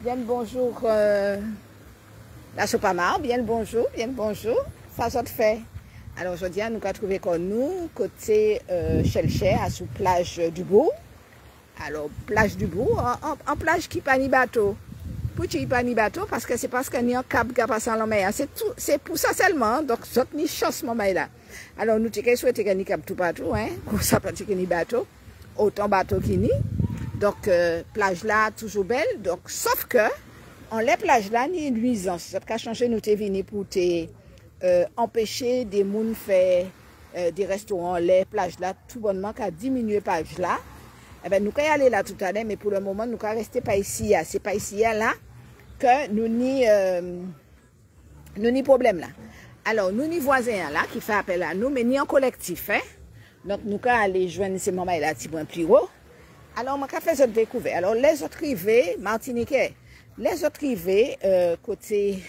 Bien le bonjour, la Sopamar, bien le bonjour, ça te fait. Alors aujourd'hui, nous avons trouvé comme nous, côté Chelche, à sous plage du Bourg. Alors, plage du Bourg, en plage qui pas ni bateau. Pourquoi pas ni bateau? Parce que c'est parce qu'il y a un câble qui a passé en la mer. C'est pour ça seulement, donc ça ni chance moment là. Alors nous t'ai souhaité qu'il y ait un câble tout partout, hein, comme ça pas ni bateau, autant bateau qu'il n'y. Donc, plage là, toujours belle. Donc, sauf que, on les plages là, ni nuisance. Ça peut changer, nous t'es venu pour empêcher des gens faire des restaurants, les plages là, tout bonnement, qu'à diminuer plage là. Eh ben, nous allons aller là tout à l'heure, mais pour le moment, nous allons rester pas ici. C'est pas ici là que nous ni problème là. Alors, nous ni voisins là qui fait appel à nous, mais ni en collectif, hein. Donc, nous allons aller joindre ces moments là, petit point plus haut. Alors, on a fait cette découverte. Alors, les autres rivets, Martiniquais, les autres rivets, côté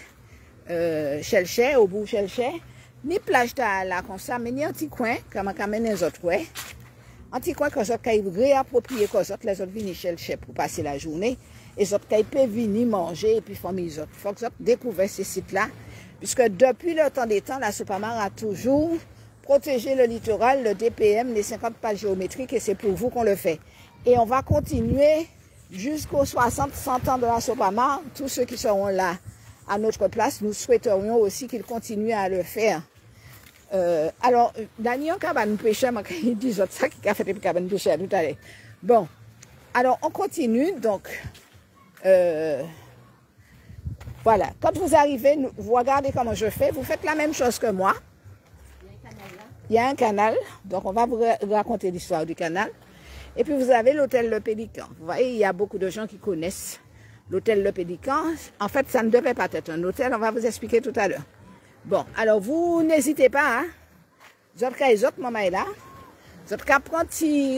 Chelche, au bout Chelche, ni plage là comme ça, mais ni un petit coin, comme on amène les autres, ouais. Un petit coin, quand les autres peuvent réapproprier, quand les autres viennent Chelche pour passer la journée, et les autres peuvent venir manger, et puis former les autres. Il faut que les autres découvrent ces sites-là, puisque depuis le temps des temps, la Sopamar a toujours protégé le littoral, le DPM, les 50 pages géométriques, et c'est pour vous qu'on le fait. Et on va continuer jusqu'aux 60-100 ans de la Sopamar. Tous ceux qui seront là à notre place, nous souhaiterions aussi qu'ils continuent à le faire. Alors, Daniel Cabane Pêcheur, il dit ça qui a fait depuis Cabane Pêcheur tout à l'heure. Bon, alors on continue. Donc, voilà. Quand vous arrivez, vous regardez comment je fais. Vous faites la même chose que moi. Il y a un canal. Donc, on va vous raconter l'histoire du canal. Et puis vous avez l'hôtel Le Pélican. Vous voyez, il y a beaucoup de gens qui connaissent l'hôtel Le Pélican. En fait, ça ne devait pas être un hôtel, on va vous expliquer tout à l'heure. Bon, alors vous n'hésitez pas, hein. Vous avez les autres moments là. Vous avez qu'à prendre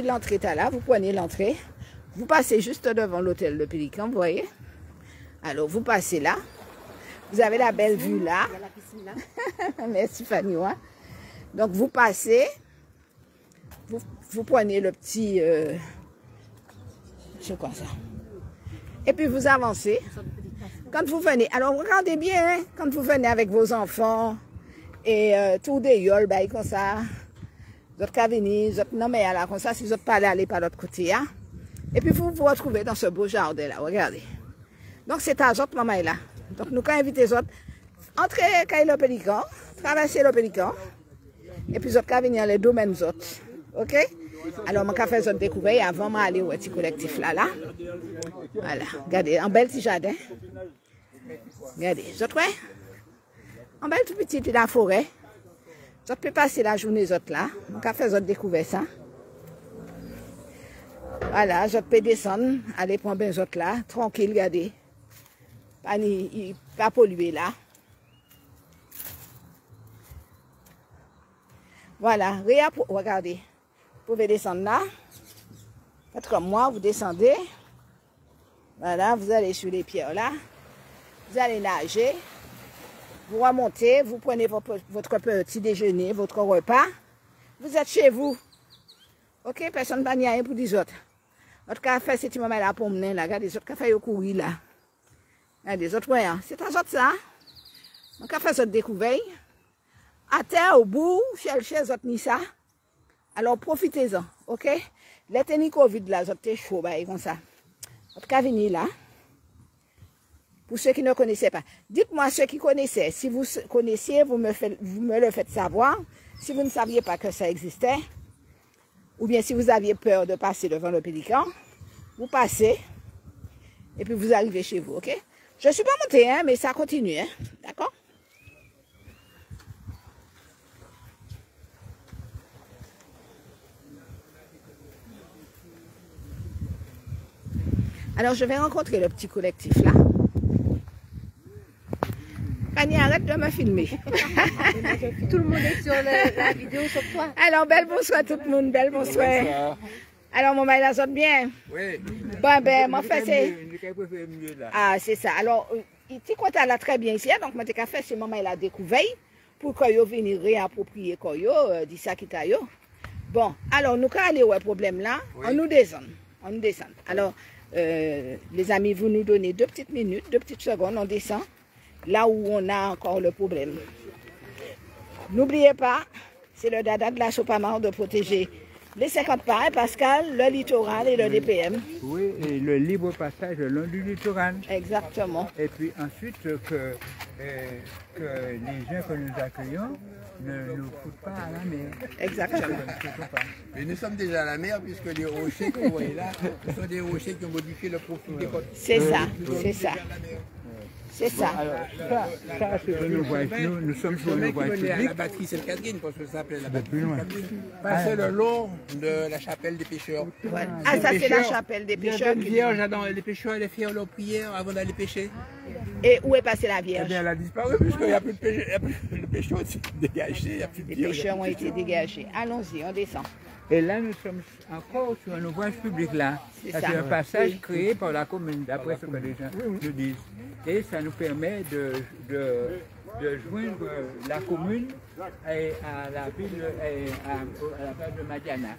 l'entrée là, vous prenez l'entrée. Vous passez juste devant l'hôtel Le Pélican, vous voyez. Alors vous passez là. Vous avez la belle vue là. Il y a la piscine là. Merci Fanny. Hein? Donc vous passez. Vous prenez le petit... c'est quoi ça? Et puis vous avancez. Quand vous venez, alors regardez bien, hein, quand vous venez avec vos enfants, et tout des yoles, bah, comme ça, vous êtes qu'à venir, vous êtes non mais là, comme ça, si vous n'êtes pas aller par l'autre côté, hein. Et puis vous vous retrouvez dans ce beau jardin là, regardez. Donc c'est à autres maman là. Donc nous quand inviter les autres, entrez quand le Pélican, traversez le Pélican, et puis vous êtes qu'à venir les domaines autres. Ok? Alors, je vais faire cette découverte avant d'aller au petit collectif là. Voilà. Regardez, un bel petit jardin. Regardez, vous êtes prêts? Un bel tout petit de la forêt. Vous pouvez passer la journée là. Je vais faire cette découverte ça. Voilà, je peux descendre, aller prendre les autres là, tranquille, regardez. Pas polluer là. Voilà, regardez. Vous pouvez descendre là. Faites comme moi, vous descendez. Voilà, vous allez sur les pierres là. Vous allez nager. Vous remontez, vous prenez votre petit déjeuner, votre repas. Vous êtes chez vous. Ok, personne ne va rien pour les autres. Votre café, c'est un moment là pour mener là. Regardez, les autres cafés au courir là. Regardez, les autres voyants. C'est un autre ça. Mon café, c'est découvert. À terre, au bout, cherchez les autres ni ça. Alors profitez-en, ok? Les techniques Covid là, c'est chaud, bah, comme ça. En tout cas, venez là. Pour ceux qui ne connaissaient pas. Dites-moi ceux qui connaissaient. Si vous connaissiez, vous me le faites savoir. Si vous ne saviez pas que ça existait, ou bien si vous aviez peur de passer devant le Pélican, vous passez, et puis vous arrivez chez vous, ok? Je ne suis pas montée, hein, mais ça continue, hein? D'accord? Alors, je vais rencontrer le petit collectif là. Fanny, arrête de me filmer. Tout le monde est sur la vidéo sur toi. Alors, belle bonsoir tout le monde, belle bonsoir. Alors, mon maïla saute bien. Oui. Bon, ben, mon fait c'est... Ah, c'est ça. Alors, il t'y compte là très bien ici. Donc, moi, j'ai fait ce moment là découvert pour que vous veniez réapproprier quoi, dit ça qui t'a yo. Bon, alors, nous, quand on a un problème là, on nous descend. On nous descend. Alors, les amis, vous nous donnez 2 petites minutes, 2 petites secondes, on descend là où on a encore le problème. N'oubliez pas, c'est le dada de la Sopamar de protéger les 50 pas, Pascal, le littoral et le DPM. Oui, et le libre passage le long du littoral. Exactement. Et puis ensuite, que les gens que nous accueillons ne nous foutent pas à la mer. Exactement. Mais nous sommes déjà à la mer puisque les rochers que vous voyez là, ce sont des rochers qui ont modifié le profil des côtes. C'est ça, c'est ça. C'est ça. Alors, ça c'est une voie. Nous sommes sur une voie publique. La batterie Sainte-Catherine, parce que ça s'appelait la batterie plus loin. Sainte-Catherine. Passer le long de la chapelle des pêcheurs. Voilà. Ah, ça c'est la chapelle des Il y pêcheurs. avait une vierge dans les pêcheurs allaient faire leur prière avant d'aller pêcher. Et où est passée la Eh Vierge? bien, elle a disparu puisqu'il n'y a plus de pêcheurs. Le pêcheur est dégagé, il n'y a plus de Les vierge. pêcheurs ont été dégagés. Allons-y, on descend. Et là, nous sommes encore sur un ouvrage public là. C'est C'est ça. un passage Oui. créé par la commune, d'après ce que les gens nous disent. Et ça nous permet de joindre la commune à la ville, à la place de Madiana.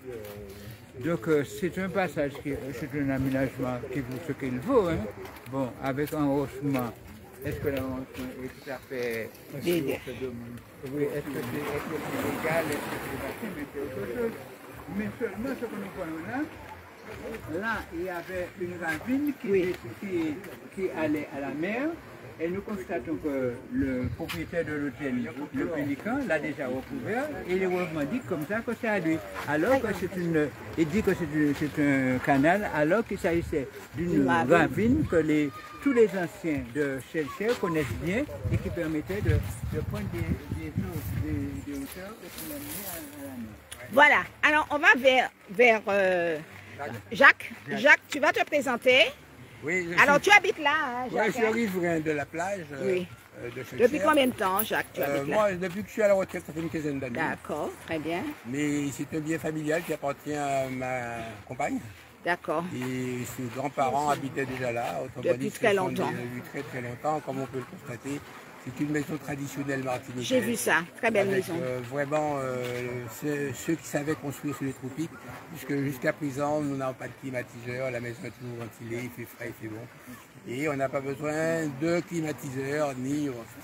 Donc c'est un passage, c'est un aménagement qui vaut ce qu'il vaut. Hein. Bon, avec un haussement. Est-ce que l'avancement est tout à fait... Légal. Oui, est-ce que c'est légal, est-ce que c'est facile, mais c'est autre chose. Mais seulement ce que nous voyons là, il y avait une ravine qui allait à la mer et nous constatons que le propriétaire de l'hôtel, le Pélican, l'a déjà recouvert et il revendique comme ça que c'est à lui. Alors que il dit que c'est un canal alors qu'il s'agissait d'une ravine que tous les anciens de Chelcher connaissent bien et qui permettait de prendre des hauteurs et de l'amener à la mer. Voilà, alors on va vers Jacques. Jacques, tu vas te présenter. Oui, Alors tu habites là, hein, je Jacques? suis riverain de la plage Oui. de Chelcher. Depuis combien de temps, Jacques, tu habites là? Moi, depuis que je suis à la retraite, ça fait une quinzaine d'années. D'accord, très bien. Mais c'est un bien familial qui appartient à ma compagne. D'accord. Et ses grands-parents habitaient déjà là. Autrement Depuis dit, très ce sont longtemps. Depuis très très longtemps, comme on peut le constater. C'est une maison traditionnelle martiniquaise. J'ai vu ça, très belle Avec, maison. vraiment, ceux qui savaient construire sur les tropiques, puisque jusqu'à présent, nous n'avons pas de climatiseur, la maison est toujours ventilée, il fait frais, il fait bon. Et on n'a pas besoin de climatiseur,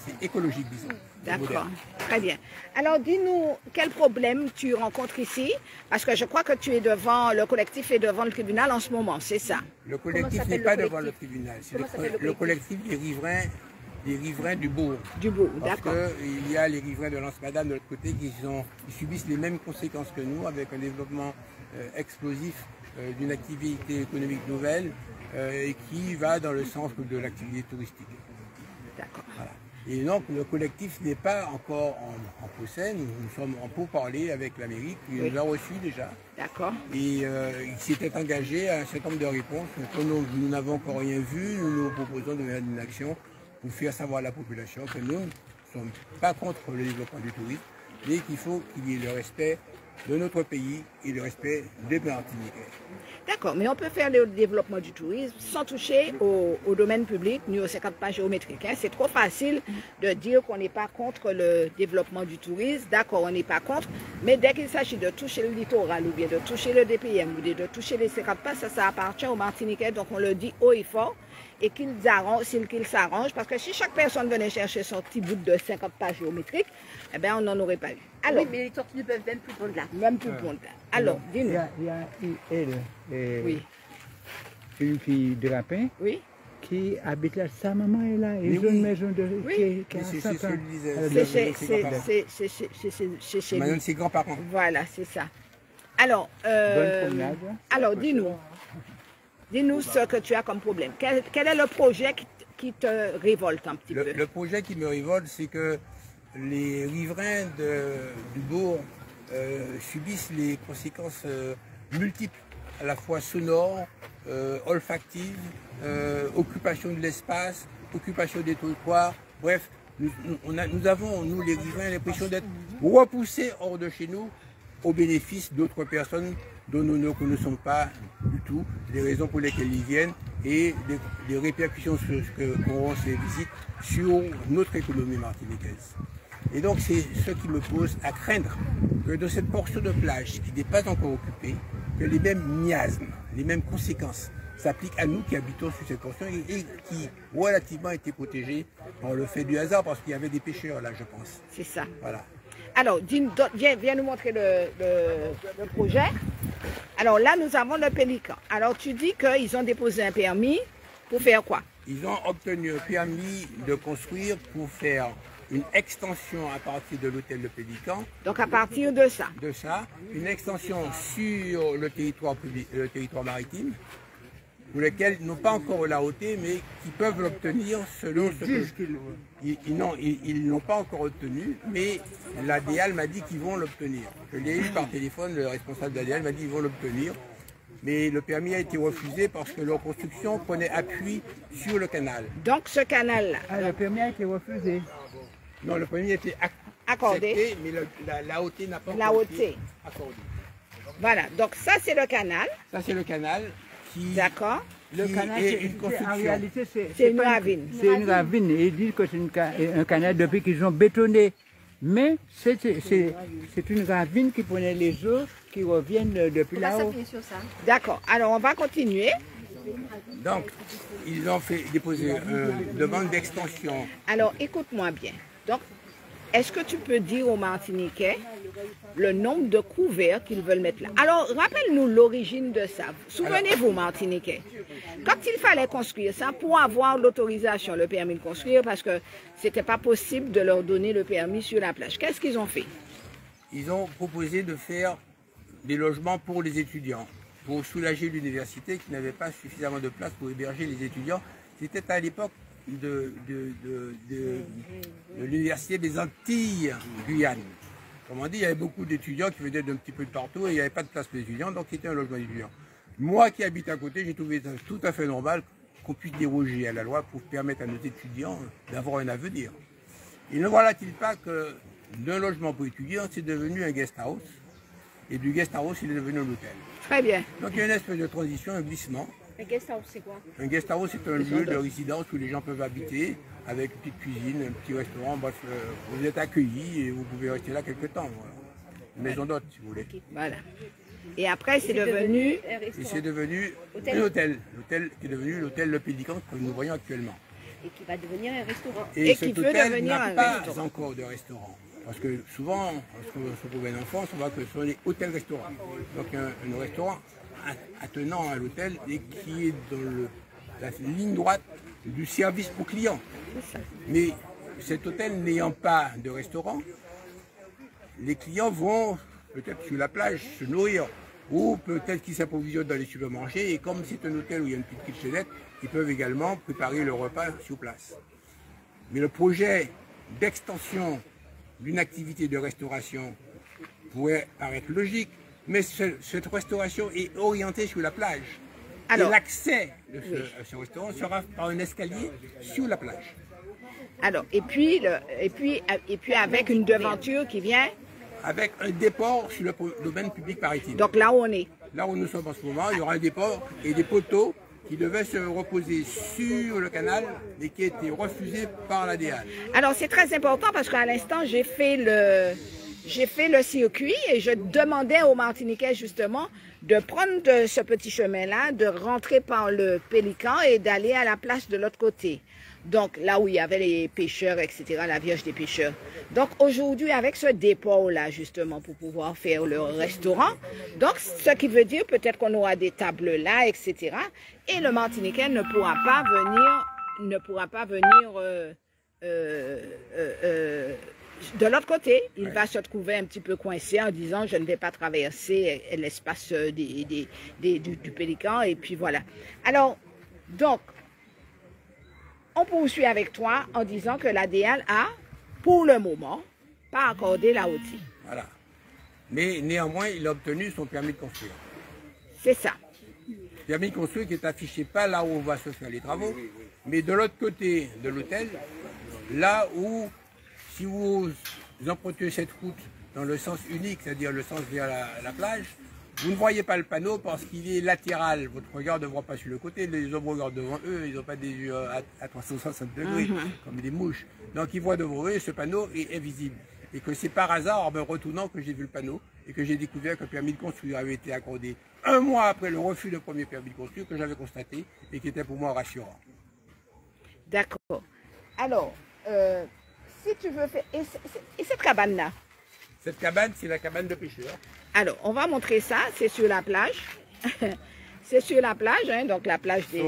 c'est écologique, disons. D'accord, très bien. Alors dis-nous, quel problème tu rencontres ici? Parce que je crois que le collectif est devant le tribunal en ce moment, c'est ça? Le collectif n'est pas devant le tribunal, c'est le collectif des riverains du bourg. Du bourg, Parce d'accord. qu'il y a les riverains de Lance-Madame de l'autre côté qui subissent les mêmes conséquences que nous, avec un développement explosif d'une activité économique nouvelle et qui va dans le sens de l'activité touristique. D'accord. Voilà. Et donc le collectif n'est pas encore en procès, nous sommes en pourparlers avec la mairie qui nous a reçus déjà. D'accord. Et il s'était engagé à un certain nombre de réponses. Comme nous n'avons encore rien vu, nous proposons de mener une action pour faire savoir à la population que nous ne sommes pas contre le développement du tourisme, mais qu'il faut qu'il y ait le respect de notre pays et le respect des Martiniquais. D'accord, mais on peut faire le développement du tourisme sans toucher au domaine public ni aux 50 pas géométriques. Hein. C'est trop facile de dire qu'on n'est pas contre le développement du tourisme. D'accord, on n'est pas contre, mais dès qu'il s'agit de toucher le littoral ou bien de toucher le DPM ou bien de toucher les 50 pas, ça appartient aux Martiniquais. Donc on le dit haut et fort et qu'ils s'arrangent. Parce que si chaque personne venait chercher son petit bout de 50 pas géométriques, eh bien on n'en aurait pas eu. Alors, Oui, mais les tortues ne peuvent même plus prendre là. même plus bon. Alors, dis-nous. Il y a elle et Oui. une fille de Rapin Oui. qui habite là. Sa maman est là. Ils ont une maison qui a 100 ans. C'est chez Maintenant, lui. ses grands-parents. Voilà, c'est ça. Alors, Bonne promenade. alors dis-nous ce que tu as comme problème. Quel est le projet qui te révolte un petit peu? Le projet qui me révolte, c'est que les riverains du bourg subissent les conséquences multiples, à la fois sonores, olfactives, occupation de l'espace, occupation des trottoirs. Bref, nous avons, nous les riverains, l'impression d'être repoussés hors de chez nous au bénéfice d'autres personnes dont nous ne connaissons pas du tout les raisons pour lesquelles ils viennent et les répercussions sur qu'auront ces visites sur notre économie martiniquaise. Et donc c'est ce qui me pose à craindre que de cette portion de plage qui n'est pas encore occupée, que les mêmes miasmes, les mêmes conséquences s'applique à nous qui habitons sur cette portion et qui relativement été protégée par le fait du hasard parce qu'il y avait des pêcheurs là, je pense. C'est ça. Voilà. Alors, viens nous montrer le projet. Alors là, nous avons le pélican. Alors, tu dis qu'ils ont déposé un permis pour faire quoi? Ils ont obtenu un permis de construire pour faire une extension à partir de l'hôtel de Pélican. Donc, à partir de ça. Une extension sur le territoire maritime, pour lesquels ils n'ont pas encore la hauteur, mais qui peuvent l'obtenir selon ce que... Ils n'ont pas encore obtenu, mais l'ADEAL m'a dit qu'ils vont l'obtenir. Je l'ai eu par téléphone, le responsable de l'ADEAL m'a dit qu'ils vont l'obtenir. Mais le permis a été refusé parce que leur construction prenait appui sur le canal. Donc ce canal-là. Ah, le permis a été refusé. Non, le permis a été accordé, accepté, mais la hauteur n'a pas été accordée. Voilà, donc ça c'est le canal. Ça c'est le canal qui... D'accord. Le canal, en réalité, c'est une ravine. C'est une ravine. Ils disent que c'est un canal depuis qu'ils ont bétonné. Mais c'est une ravine qui prenait les eaux qui reviennent depuis là-haut. D'accord. Alors on va continuer. Donc, ils ont fait déposer une demande d'extension. Alors écoute-moi bien. Donc, est-ce que tu peux dire aux Martiniquais le nombre de couverts qu'ils veulent mettre là? Alors, rappelle-nous l'origine de ça. Souvenez-vous, Martiniquais, quand il fallait construire ça, pour avoir l'autorisation, le permis de construire, parce que ce n'était pas possible de leur donner le permis sur la plage, qu'est-ce qu'ils ont fait? Ils ont proposé de faire des logements pour les étudiants, pour soulager l'université qui n'avait pas suffisamment de place pour héberger les étudiants. C'était à l'époque de l'université des Antilles, Guyane. Comme on dit, il y avait beaucoup d'étudiants qui venaient d'un petit peu de partout et il n'y avait pas de place pour les étudiants, donc c'était un logement d'étudiants. Moi qui habite à côté, j'ai trouvé ça tout à fait normal qu'on puisse déroger à la loi pour permettre à nos étudiants d'avoir un avenir. Et ne voilà-t-il pas que d'un logement pour étudiants, c'est devenu un guest house, et du guest house, il est devenu un hôtel. Très bien. Donc il y a une espèce de transition, un glissement. Un guest house, c'est quoi? Un guest house, c'est un lieu de résidence où les gens peuvent habiter, avec une petite cuisine, un petit restaurant, bref, vous êtes accueillis et vous pouvez rester là quelque temps. Voilà. Une maison d'hôte, si vous voulez. Voilà. Et après, c'est devenu... Et c'est devenu un hôtel. L'hôtel qui est devenu l'hôtel Le Pélican que nous voyons actuellement. Et qui va devenir un restaurant. Et cet hôtel n'a pas encore de restaurant. Parce que souvent, lorsqu'on se promène en France, on voit que ce sont les hôtels-restaurants. Donc un restaurant attenant à l'hôtel et qui est dans la ligne droite du service aux clients. Mais cet hôtel n'ayant pas de restaurant, les clients vont peut-être sur la plage se nourrir ou peut-être qu'ils s'approvisionnent dans les supermarchés et comme c'est un hôtel où il y a une petite kitchenette, ils peuvent également préparer le repas sur place. Mais le projet d'extension d'une activité de restauration pourrait paraître logique, mais cette restauration est orientée sur la plage. Alors, et l'accès de ce restaurant sera par un escalier sur la plage. Alors, et puis avec une devanture qui vient... Avec un déport sur le domaine public maritime. Donc là où on est. Là où nous sommes en ce moment, il y aura un déport et des poteaux qui devaient se reposer sur le canal et qui étaient refusés par l'ADEAL. Alors c'est très important parce qu'à l'instant j'ai fait le circuit et je demandais aux Martiniquais justement de prendre ce petit chemin-là, de rentrer par le Pélican et d'aller à la place de l'autre côté. Donc là où il y avait les pêcheurs, etc., la Vierge des pêcheurs. Donc aujourd'hui, avec ce dépôt-là, justement, pour pouvoir faire le restaurant, donc ce qui veut dire peut-être qu'on aura des tables là, etc. Et le Martiniquais ne pourra pas venir de l'autre côté. Il va se trouver un petit peu coincé en disant je ne vais pas traverser l'espace du Pélican et puis voilà. Alors, donc, on poursuit avec toi en disant que l'ADEAL a, pour le moment, pas accordé la hauteur. Voilà. Mais néanmoins, il a obtenu son permis de construire. C'est ça. Permis de construire qui est affiché pas là où on va se faire les travaux, mais de l'autre côté de l'hôtel, là où, si vous empruntez cette route dans le sens unique, c'est-à-dire le sens vers la plage, vous ne voyez pas le panneau parce qu'il est latéral. Votre regard ne voit pas sur le côté. Les hommes regardent devant eux. Ils n'ont pas des yeux à 360 degrés, comme des mouches. Donc ils voient devant eux et ce panneau est visible. Et que c'est par hasard, en me retournant, que j'ai vu le panneau et que j'ai découvert que le permis de construire avait été accordé 1 mois après le refus de premier permis de construire que j'avais constaté et qui était pour moi rassurant. D'accord. Alors, si tu veux faire... Et cette cabane-là? Cette cabane, c'est la cabane de pêcheurs. Alors, on va montrer ça, c'est sur la plage. C'est sur la plage, hein, donc la plage des...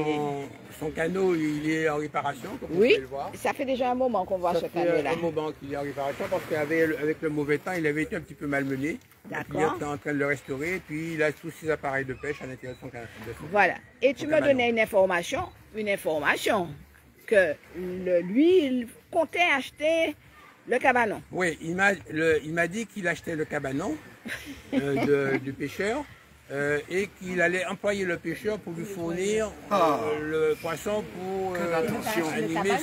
Son canot, il est en réparation, comme vous Oui, pouvez le voir. ça fait déjà un moment qu'on voit ce canot-là. Ça fait un moment qu'il est en réparation parce qu'avec le mauvais temps, il avait été un petit peu malmené. D'accord. Il est en train de le restaurer et puis il a tous ses appareils de pêche à l'intérieur de son canot. Voilà. Et tu me donnais une information que lui, il comptait acheter le cabanon. Oui, il m'a dit qu'il achetait le cabanon du pêcheur et qu'il allait employer le pêcheur pour lui fournir le poisson pour animer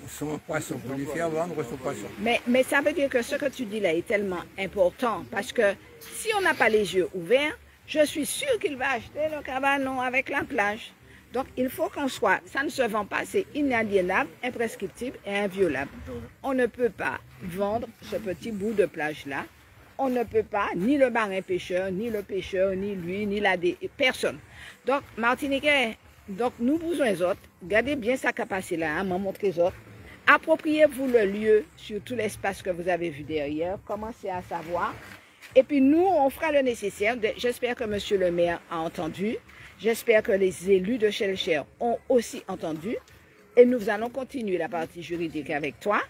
son poisson, pour lui faire vendre son poisson. Mais ça veut dire que ce que tu dis là est tellement important parce que si on n'a pas les yeux ouverts, je suis sûre qu'il va acheter le cabanon avec la plage. Donc, il faut qu'on soit, ça ne se vend pas, c'est inaliénable, imprescriptible et inviolable. On ne peut pas vendre ce petit bout de plage-là. On ne peut pas, ni le marin pêcheur, ni le pêcheur, ni lui, ni personne. Donc, Martiniquais, donc nous besoin autres, gardez bien sa capacité là, m'en montrer autres. Appropriez-vous le lieu sur tout l'espace que vous avez vu derrière. Commencez à savoir. Et puis nous, on fera le nécessaire. J'espère que monsieur le maire a entendu. J'espère que les élus de Shellshare ont aussi entendu. Et nous allons continuer la partie juridique avec toi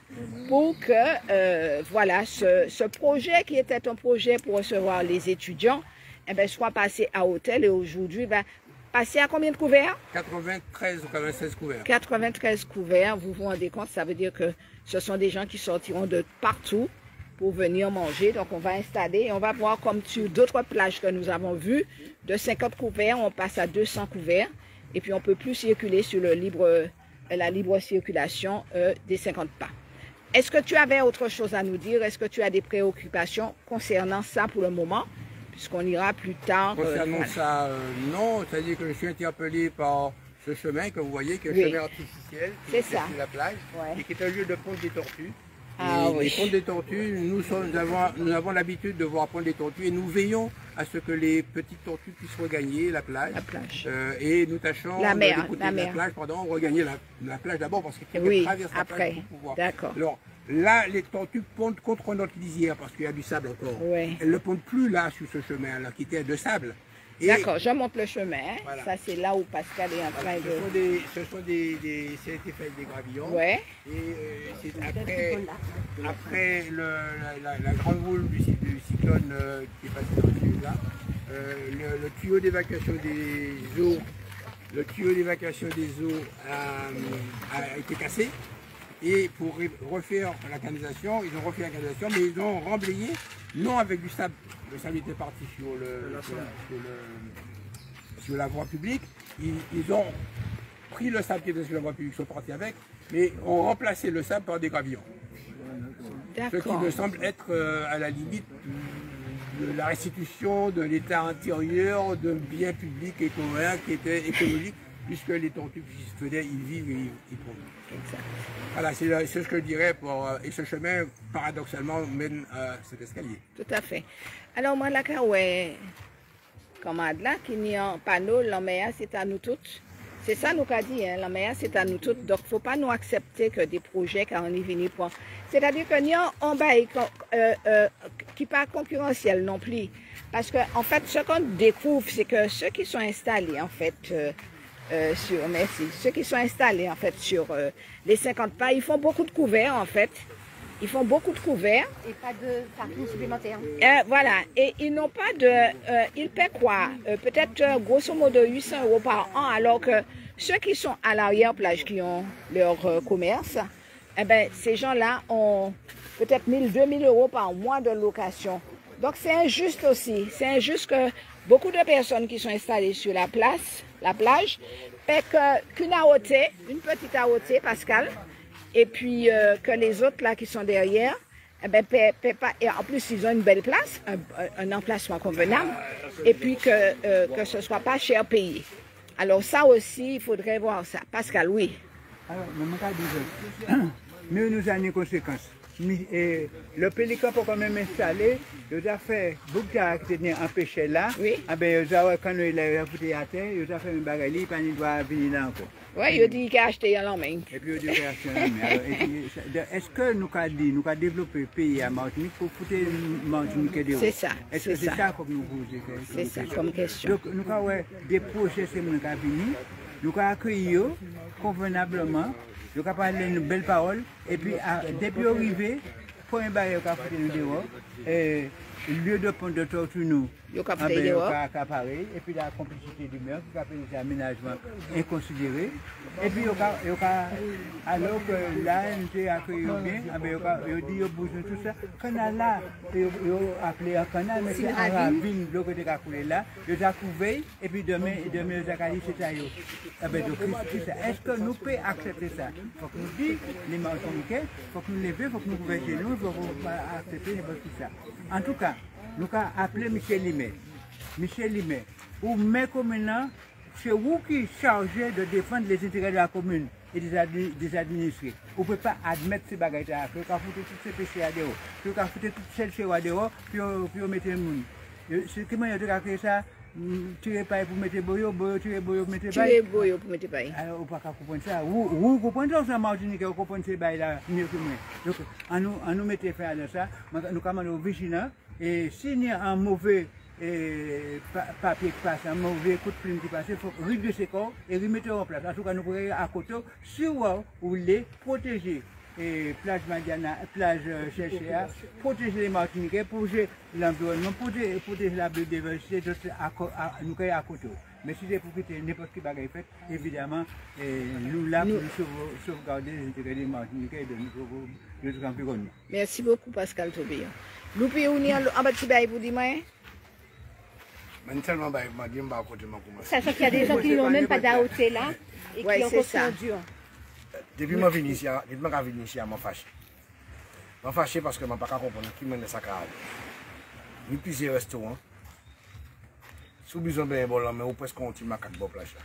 pour que voilà, ce projet qui était un projet pour recevoir les étudiants eh bien, soit passé à hôtel. Et aujourd'hui, va passer à combien de couverts? 93 ou 96 couverts. 93 couverts, vous vous rendez compte, ça veut dire que ce sont des gens qui sortiront de partout pour venir manger. Donc, on va installer et on va voir comme sur d'autres plages que nous avons vues, de 50 couverts, on passe à 200 couverts. Et puis, on ne peut plus circuler sur la libre circulation des 50 pas. Est-ce que tu avais autre chose à nous dire? Est-ce que tu as des préoccupations concernant ça pour le moment? Puisqu'on ira plus tard. Concernant ça, non. C'est-à-dire que je suis interpellé par ce chemin que vous voyez, qui est un chemin artificiel, qui est sur la plage, et qui est un lieu de ponte des tortues. Les pontes des tortues, nous avons l'habitude de voir pondre des tortues et nous veillons à ce que les petites tortues puissent regagner la plage. Et nous tâchons la plage, regagner la plage d'abord parce qu'elles traversent la plage pour pouvoir. D'accord. Alors là, les tortues pondent contre notre lisière parce qu'il y a du sable encore. Elles ne pondent plus là sur ce chemin-là qui était de sable. D'accord, je monte le chemin. Voilà. Ça, c'est là où Pascal est en train de... Ça a été fait avec des gravillons. Ouais. Et c'est après la grande houle du cyclone qui est passé dans le sud, là, le tuyau d'évacuation des eaux, a été cassé. Et pour refaire la canalisation, ils ont refait la canalisation, mais ils ont remblayé, non avec du sable. Le sable était parti sur la voie publique. Ils ont pris le sable qui était sur la voie publique, ils sont partis avec, mais ont remplacé le sable par des gravillons. Ce qui me semble être à la limite de la restitution de l'état antérieur d'un bien public et commun qui était écologique, puisque les tortues qui se faisaient, ils vivent et ils pondent. Voilà, c'est ce que je dirais. Et ce chemin, paradoxalement, mène à cet escalier. Tout à fait. Alors, moi, là, comme là, qu'il y a un panneau, l'Oméa, c'est à nous toutes. C'est ça, nous qu'a dit, hein, l'Oméa, c'est à nous toutes. Donc, il ne faut pas nous accepter que des projets, quand on y vient pour. C'est-à-dire qu'il y a un bail qui n'est pas concurrentiel non plus. Parce que, en fait, ce qu'on découvre, c'est que ceux qui sont installés, en fait, ceux qui sont installés en fait sur les 50 pas, ils font beaucoup de couverts en fait. Ils font beaucoup de couverts. Et pas de parking supplémentaire. Voilà. Et ils n'ont pas de... ils paient quoi? Peut-être grosso modo 800 € par an, alors que ceux qui sont à l'arrière-plage, qui ont leur commerce, eh ben, ces gens-là ont peut-être 1 000, 2 000 € par mois de location. Donc c'est injuste aussi. C'est injuste que beaucoup de personnes qui sont installées sur la plage, paient qu'une AOT, une petite AOT, Pascal, et puis que les autres là qui sont derrière, eh ben, paient pas. Et en plus, ils ont une belle place, un emplacement convenable, et puis que ce ne soit pas cher payé. Alors ça aussi, il faudrait voir ça. Pascal, oui. Alors, mais nous avons des conséquences. le pélican pour quand même installer, il a fait beaucoup de empêcher là. Oui. Ah ben, quand il a foutu à terre, il a fait une bagarre, il doit venir là encore. Oui, il dit qu'il a acheté en main. Et puis, il dit qu'il a acheté en main. Est-ce que nous avons développé le pays à Martinique pour foutre Martinique dehors? C'est ça. Est-ce que c'est ça comme nous posons? C'est ça comme question. Donc, nous avons des projets qui sont venus, nous avons accueilli convenablement, nous avons parlé de belles paroles, et puis depuis l'arrivée, pour un barrière qui a foutu nous dehors, lieu de pont de tortue nous. Et puis la complicité du maire qui a fait des aménagements inconsidérés. Et puis alors que là, nous avons accueilli bien, ils ont dit qu'ils ont besoin de tout ça. Canal là, ils ont appelé un canal, mais c'est un ravine, le côté qui a coulé là, ils ont couvert, et puis demain, ils ont dit c'est ça. Est-ce que nous pouvons accepter ça? Il faut que nous disions, les Martiniquais, il faut que nous levions, il faut que nous couvions chez nous, il faut accepter tout ça. En tout cas, nous avons appelé Michel Limet. Michel Limet, ou mais comme maintenant, c'est vous qui êtes chargé de défendre les intérêts de la commune et des administrés. Vous ne pouvez pas admettre ces bagages-là, que vous avez foutu tous ces péchés à dehors, que vous avez foutu toutes celles chez vous à dehors, puis vous mettez le monde. C'est comment vous avez fait ça? Tirez pas pour mettre boyo, tirez boyo pour mettre bail. Tirez boyo pour mettre bail. Alors, vous ne pouvez pas comprendre ça. Vous comprenez ça, en Martinique, vous comprenez ces bails-là mieux que moi. Donc, on nous mettait fin à ça, nous commandons vigilants, et s'il y a un mauvais papier qui passe, un mauvais coup de plume qui passe, il faut réduire ses corps et remettre en place. En tout cas, nous pourrions à côté, si vous voulez protéger plage Madiana, plage Cherchéa, protéger les Martiniquais, protéger l'environnement, protéger la biodiversité, nous sommes à côté. Mais si c'est pour quitter n'importe qui bagaille fait, évidemment, nous là pour sauvegarder les intérêts des Martiniquais et de notre environnement. Merci beaucoup, Pascal Tobia. Nous pouvons unir en bas de Tibaï pour dire, sachant qu'il y a des gens qui n'ont même pas d'AOT là et qui ont conscience dur. Depuis que je suis venu ici, je suis fâché. Je suis fâché parce que je ne peux pas comprendre qui mène ça. Il y a plusieurs restaurants. Si vous avez besoin de bon, mais vous presque continuer à 4 plages.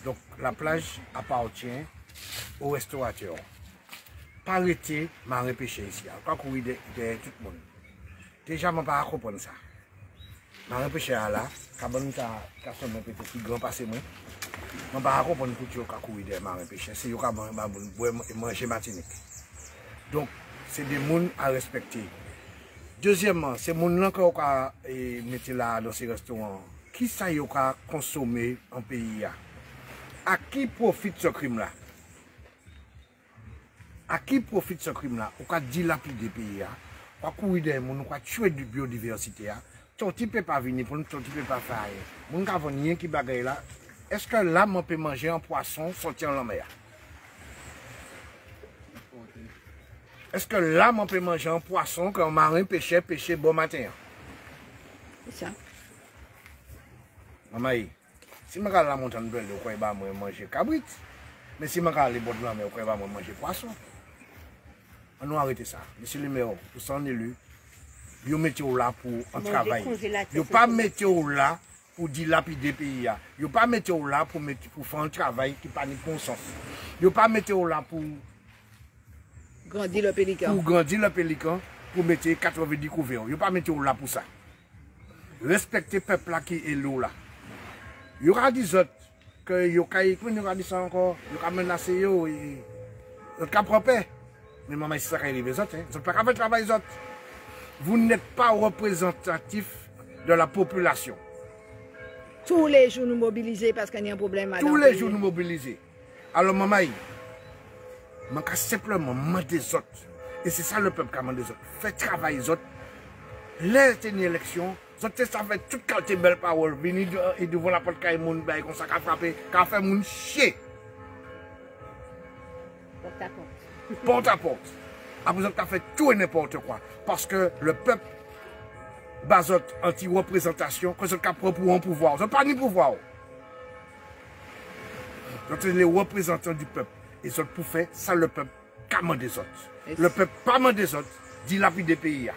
Donc la plage appartient aux restaurateurs. Pas arrêter, mais repêcher ici. Je crois qu'il y a tout le monde. Déjà, je ne peux pas comprendre ça. Je repêche là, quand je suis un petit grand passé, je ne peux pas comprendre que je suis un repêche. C'est un manger Martinique. Donc, c'est des gens à respecter. Deuxièmement, c'est des gens qui mettent là dans ces restaurants. Qui ça y a consommé en pays? À qui profite ce crime-là? À qui profite ce crime-là? On a dilapidé le pays. On a couru des gens, on a tué de la biodiversité. Ton type ne peut pas venir pour nous, ton type ne peut pas faire. Mon gars, rien qui bagaille là. Est-ce que là, on peut manger un poisson sorti en la mer? Est-ce que là, on peut manger un poisson qu'un marin pêchait bon matin? C'est ça. Maman, si je vais à la montagne belle, je vais manger cabrit. Mais si je vais à la bord de la mer, je vais manger poisson. On va arrêter ça. Monsieur le maire, vous sont élus. Vous mettez là pour un travail. Vous pas mettez là pour dilapider le pays. Vous pas mettez là pour faire un travail qui n'a pas de bon sens. Vous pas mettez là pour grandir le pélican. Pour grandir le pélican, pour mettre 90 couverts. Vous pas mettez là pour ça. Respectez le peuple là qui est là. Il y aura des autres que il y aura dit ça encore, il y aura menacé yo et le cap propre. Mais maman, c'est ça qui arrive les autres. Vous n'êtes pas capable de travailler les autres. Vous n'êtes pas représentatif de la population. Tous les jours nous mobiliser parce qu'il y a un problème. Tous les jours nous mobiliser. Alors maman, je vais simplement demander les autres. Et c'est ça le peuple qui demande les autres. Faites travailler les autres. Les une élection, ça fait toute qualité belle parole. Venir devant la porte de mon bail comme ça, qui a frappé, qui a fait mon chier. Porte à porte. Porte à porte. Après, tu as fait tout et n'importe quoi. Parce que le peuple, basote anti-représentation, que ce qui a pour un pouvoir. Ce n'est pas ni pouvoir. Donc, les représentants du peuple. Et ce pour faire, ça le peuple, comment des autres. Le peuple, pas mal des autres, dilapide des pays.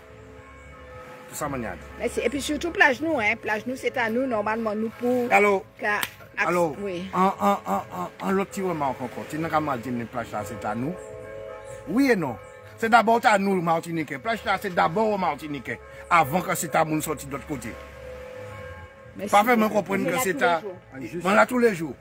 Tout ça, maniade. Merci. Et puis surtout, plage nous, hein. Plage nous, c'est à nous, normalement, nous pour. Alors, oui. En l'autre petit remarque encore, tu n'as pas mal dit que plage là, c'est à nous. Oui et non. C'est d'abord à nous, Martiniquais. Plage là, c'est d'abord aux Martiniquais. Avant que c'est à moun sorti de l'autre côté. Pas vraiment comprendre que c'est à. On l'a tous les jours.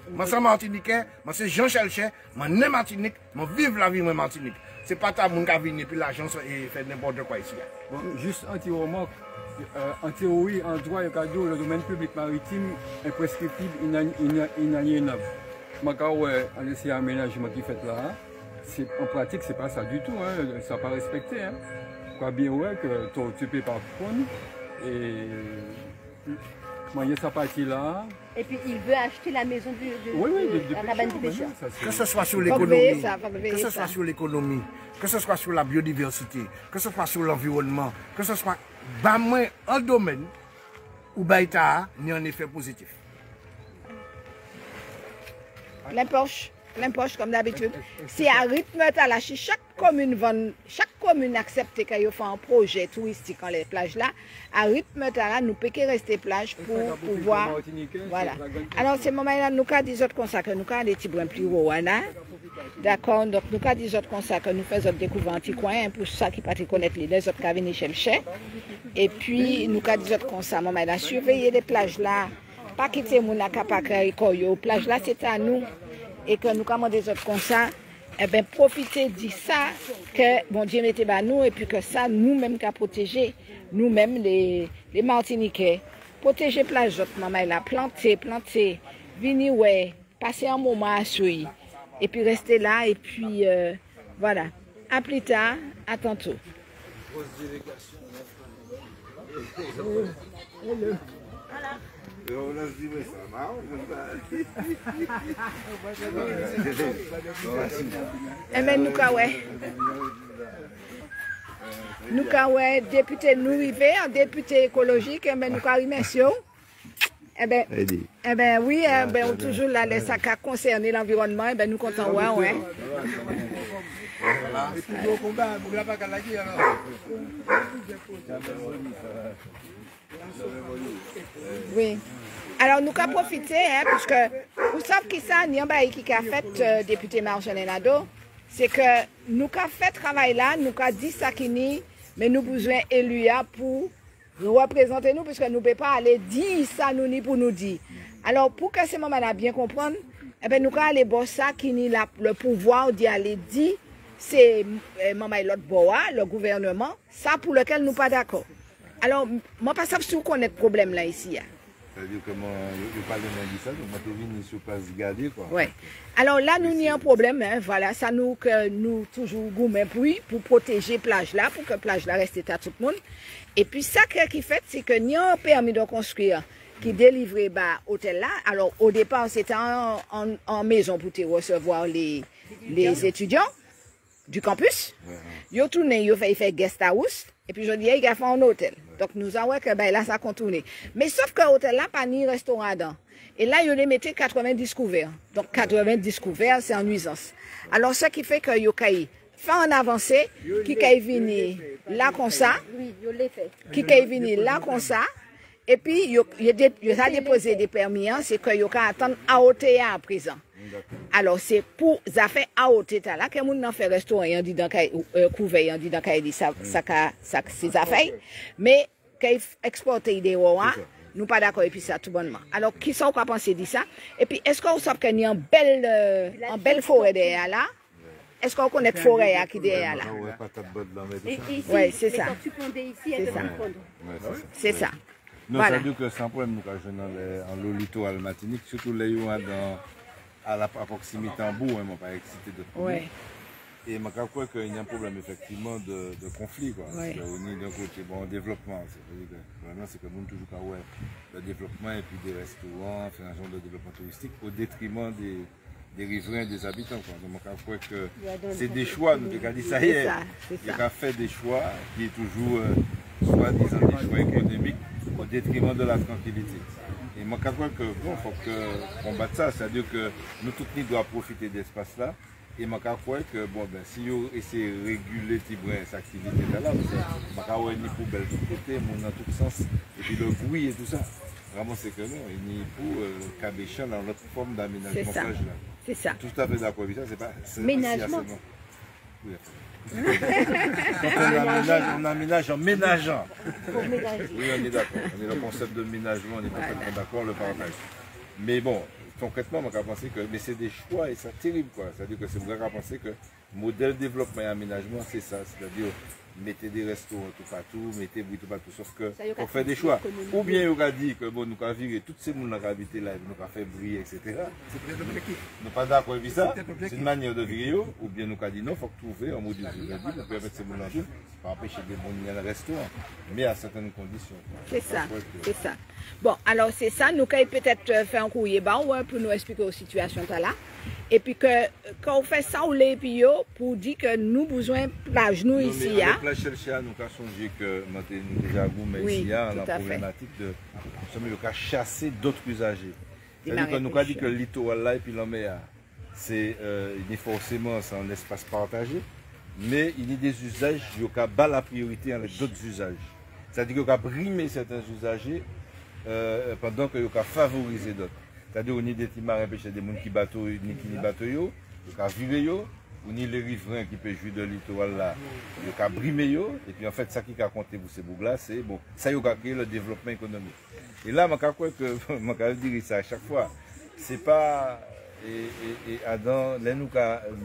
Moi, c'est Martiniquais, moi, c'est Jean Chelcher, moi, né Martinique, moi, vive la vie, moi, Martinique. C'est pas ta moun qui vient et puis l'agence et fait n'importe quoi ici. Bon, juste un petit remarque. En théorie, en droit et cadeau, le domaine public maritime est prescriptible inaliénable. Macao, en laissé aménagement qui fait là, en pratique, c'est pas ça du tout. Hein, ça n'a pas respecté. Hein. Quoi bien ouais que tu peux pas prendre et ça partie là. Et puis il veut acheter la maison de la cabane du pêcheur. Que ce soit sur l'économie, que ce soit sur l'économie, que ce soit sur la biodiversité, que ce soit sur l'environnement, que ce soit un domaine où Baïta a un effet positif. L'impoche comme d'habitude. Si à rythme à la chaque commune accepte qu'il y fait un projet touristique en les plages là, à rythme là, nous pouvons rester plage pour pouvoir. Voilà. Alors c'est moment là, nous avons des autres comme ça que nous avons des petits brins plus hauts. D'accord, donc nous avons des autres comme ça que nous faisons découvrir un petit coin pour ça qui ne pas connaître les autres qui viennent chercher. Et puis nous avons des autres comme ça, moment là, surveiller les plages là, pas quitter mon acapacre koyo, plage là c'est à nous. Et que nous commandons des autres comme ça, eh bien, profitez de ça, que bon Dieu mette à nous, et puis que ça, nous-mêmes, qu'à protéger, nous-mêmes, les Martiniquais, protéger plage autres, maman, là, planter, venir, ouais, passer un moment à suivre, et puis rester là, et puis, voilà. À plus tard, à tantôt. Voilà. Eh bien, nous avons député nous arrivé, un député écologique, eh bien, nous avons remercié. Eh bien, oui, on toujours là, les sacs à concerner l'environnement, eh bien, nous comptons, ouais. Oui. Alors, nous avons profité, hein, parce que vous savez qui ça, Niamba qui a fait député Marjolaine Nadeau, c'est que nous avons fait travail là, nous avons dit ça qui ni, mais nous avons besoin d'élu pour représenter nous, parce que nous ne pouvons pas aller dire ça nous ni pour nous dire. Alors, pour que ces moments-là bien comprendre, eh bien, nous avons aller voir ça qui ni le pouvoir d'y aller dire, c'est l'autre bois, le gouvernement, ça pour lequel nous ne sommes pas d'accord. Alors, moi, pas si vous connaissez le problème là ici. C'est-à-dire comment je parle de ça, donc moi je viens sur place garder quoi. Oui. Alors là, nous avons un problème, hein, voilà, ça nous que nous toujours gourmets pour protéger plage là, pour que plage là reste à tout le monde. Et puis ça qui fait, c'est que nous avons permis de construire, qui délivrait bah hôtel là. Alors au départ, c'était en maison pour te recevoir les étudiants du campus. Ils ont tourné, ils ont fait guest house. Et puis je dis, il a fait un hôtel. Donc nous avons que ben, là, ça contourne. Mais sauf que l'hôtel là, pas ni restaurant dedans. Et là, ils ont mis 90 couverts. Donc 90 couverts, c'est en nuisance. Alors ce qui fait que ils ont fait en avancée, qui a venu là comme ça, qui a venu là comme ça, et puis ils ont déposé des permis, c'est qu'ils ont attendre AOT à présent. Alors c'est pour ça fait AOT là que moun nan fait restaurant on dit dans couvert on dit dans ça ses affaires mais qu'il exporter des rois nous pas d'accord et puis ça tout bonnement. Alors qui sont quoi penser de ça et puis est-ce qu'on sait qu'il y a une belle forêt derrière là? Est-ce qu'on connaît forêt qui derrière là? Oui, c'est ça. Quand tu pondais ici, elle peut c'est ça. Non, ça veut dire que sans problème nous avons en Lolito à la Martinique, surtout les à proximité en bout, on pas excité de problème. Et je crois qu'il y a un problème effectivement de conflit. Quoi. Parce qu'on est d'un côté, bon, développement. Vraiment, c'est que nous toujours pas le développement et puis des restaurants, faire un genre de développement touristique au détriment des riverains, des habitants. Quoi. Donc, je crois que c'est des choix, nous avons dit ça hier. Il y a fait des choix qui est toujours, soi-disant, des choix économiques au détriment de la tranquillité. Et moi, je crois que bon, faut que combattre ça, c'est-à-dire que nous tous nous devons profiter d'espace là. Et je crois que bon, ben, si on essaie de réguler cette activité là, je crois ni poubelle de tout côté, dans tous sens, et puis le bruit et tout ça. Vraiment, c'est que non, il n'y a pour cabéchan dans notre forme d'aménagement plage là. C'est ça. Tout à fait d'accord avec ça, c'est pas. Ménagement. Oui, quand on aménage en ménageant. Pour ménager. Oui, on est d'accord. On est le concept de ménagement, on est complètement d'accord, on le partage. Mais bon, concrètement, on va penser que mais c'est des choix et c'est terrible, quoi. C'est-à-dire que c'est vrai qu'on penser que modèle développement et aménagement, c'est ça. C'est-à-dire mettez des restaurants tout partout, mettez tout partout, sauf que on fait des choix. Ou bien on a dit que bon, nous avons viré tous ces gens qui habitent là, nous avons fait briller, etc. C'est peut-être objectif. Nous pas d'accord avec ça. C'est une manière de virer, ou bien nous avons dit non, il faut trouver un modèle de vie pour permettre ces gens de pas empêcher des bons dans le restaurant, mais à certaines conditions. C'est ça, c'est ça. Bon, alors c'est ça, nous avons peut-être fait un courrier pour nous expliquer la situation là. Et puis que quand on fait ça, on les puis pour dire que nous avons besoin de plage nous ici. La plage Chelcha, nous avons songé que nous avons déjà goûté ici, la problématique de chasser d'autres usagers. C'est-à-dire que nous avons dit que le littoral là et puis la mer, c'est forcément un espace partagé, mais il y a des usages qui ont la priorité avec d'autres usages. C'est-à-dire qu'il y a brimer certains usagers pendant qu'il y a favorisé d'autres. C'est-à-dire qu'on a des petits marins pêcheurs, des gens qui bateau, qui bateau, qui viré, on a les riverains qui peuvent jouer de littoral là, qui ont brimé, et puis en fait, ça qui a compté pour ces bougs là, c'est bon, ça y a créé le développement économique. Et là, je crois que je dire ça à chaque fois, c'est pas, et Adam, là nous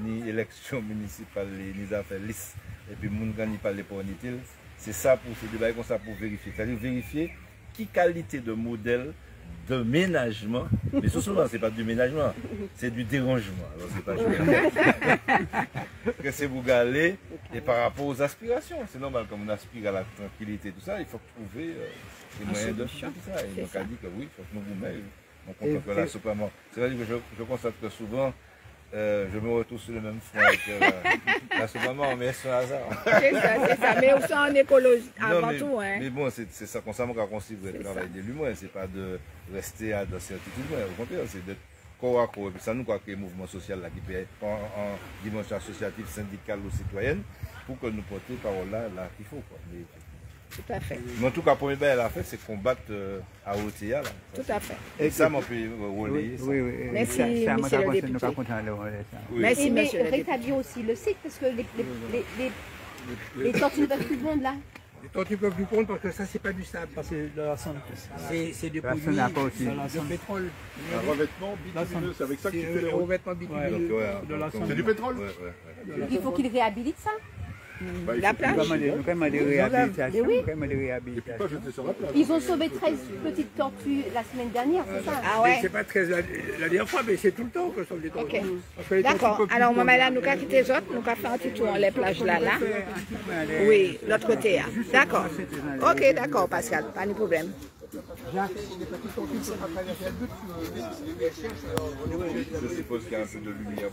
ni élection municipale, ni affaires lisses, et puis moun ni parle pas inutile, c'est ça pour ce débat comme ça pour vérifier, c'est-à-dire vérifier qui qualité de modèle de ménagement, mais souvent c'est pas du ménagement, c'est du dérangement. Alors c'est pas que c'est vous galer et par rapport aux aspirations. C'est normal comme on aspire à la tranquillité, tout ça, il faut trouver des moyens de faire tout ça. Et donc on a dit que oui, il faut que nous vous mettions. On comprend que là, c'est vrai que je constate que souvent je me retrouve sur le même front que la Soupama, mais c'est un hasard. C'est ça, mais aussi en écologie avant tout. Hein. Mais bon, c'est ça qu'on a considéré le travail de l'humain, c'est pas de rester à dans certitude, au contraire, c'est d'être corps à corps. Et puis ça nous croit que le mouvement social là, qui peut être en dimension associative, syndicale ou citoyenne, pour que nous portions parole là qu'il faut. Quoi. Mais, tout à fait. Mais en tout cas, la première elle a fait, c'est combattre à OTA. Là. Tout à fait. Et ça, on peut relayer. Oui. Merci, monsieur le député. Merci, monsieur le député. Rétablir aussi le site, parce que les tortues ne peuvent plus pondre là. Les tortues ne peuvent plus pondre parce que ça, c'est pas du sable. C'est du produit de pétrole. Un revêtement bitumineux, c'est avec ça que tu fais les revêtements bitumineux. C'est du pétrole. Il faut qu'il réhabilite ça. La plage. Ils ont sauvé 13 petites tortues la semaine dernière, c'est ça? Ah ouais. C'est pas 13 la dernière fois, mais c'est tout le temps que sauve les tortues. Okay. D'accord. Alors, maman, là, nous avons quitté les autres, nous avons fait un petit tour les plages là. Oui, l'autre côté. D'accord. Ok, d'accord, Pascal, pas de problème. Je suppose qu'il y a un peu de lumière.